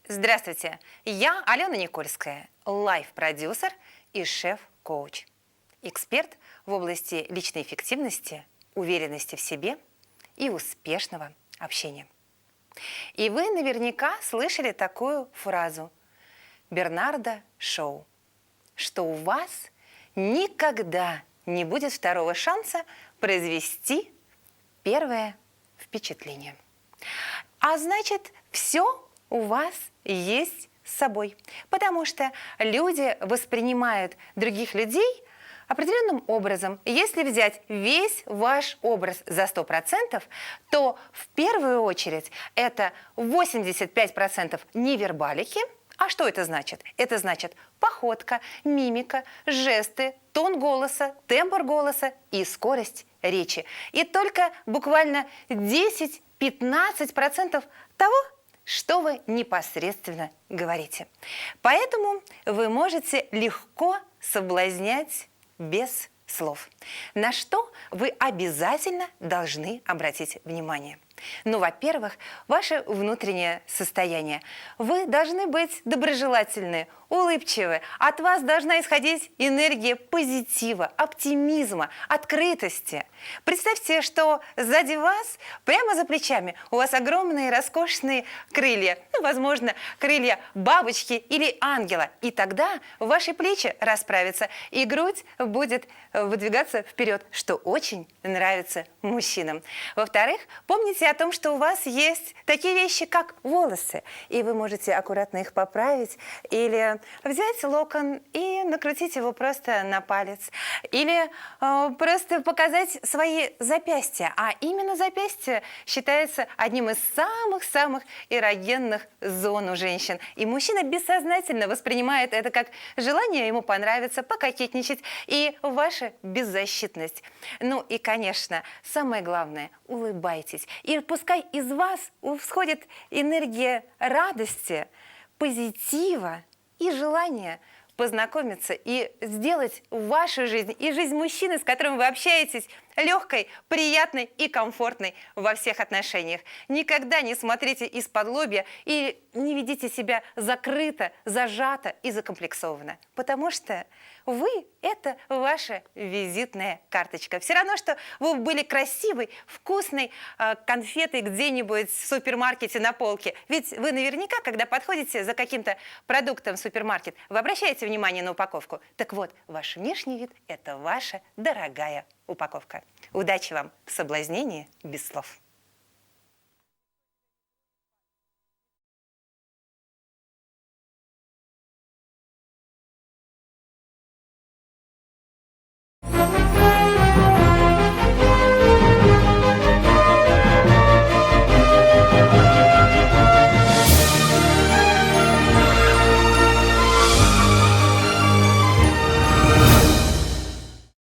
Здравствуйте, я Алена Никольская, лайф-продюсер и шеф-коуч. Эксперт в области личной эффективности, уверенности в себе и успешного общения. И вы наверняка слышали такую фразу Бернарда Шоу, что у вас никогда не будет второго шанса произвести первое впечатление. А значит, все у вас есть с собой. Потому что люди воспринимают других людей определенным образом. Если взять весь ваш образ за 100%, то в первую очередь это 85% невербалики. А что это значит? Это значит походка, мимика, жесты, тон голоса, тембр голоса и скорость речи. И только буквально 10-15% того, что вы непосредственно говорите. Поэтому вы можете легко соблазнять без слов. На что вы обязательно должны обратить внимание? Ну, во-первых, ваше внутреннее состояние. Вы должны быть доброжелательны, улыбчивы. От вас должна исходить энергия позитива, оптимизма, открытости. Представьте, что сзади вас, прямо за плечами, у вас огромные роскошные крылья. Ну, возможно, крылья бабочки или ангела. И тогда ваши плечи расправятся, и грудь будет выдвигаться вперед, что очень нравится мужчинам. Во-вторых, помните о том, что у вас есть такие вещи, как волосы, и вы можете аккуратно их поправить или взять локон и накрутить его просто на палец, или просто показать свои запястья. А именно запястье считается одним из самых-самых эрогенных зон у женщин. И мужчина бессознательно воспринимает это как желание ему понравиться, пококетничать и ваша беззащитность. Ну и, конечно, самое главное – улыбайтесь. И пускай из вас всходит энергия радости, позитива и желания познакомиться и сделать вашу жизнь и жизнь мужчины, с которым вы общаетесь, легкой, приятной и комфортной во всех отношениях. Никогда не смотрите из-под лобья и не ведите себя закрыто, зажато и закомплексованно. Потому что вы – это ваша визитная карточка. Все равно, что вы были красивой, вкусной конфетой где-нибудь в супермаркете на полке. Ведь вы наверняка, когда подходите за каким-то продуктом в супермаркет, вы обращаете внимание на упаковку. Так вот, ваш внешний вид – это ваша дорогая упаковка. Удачи вам в соблазнении без слов.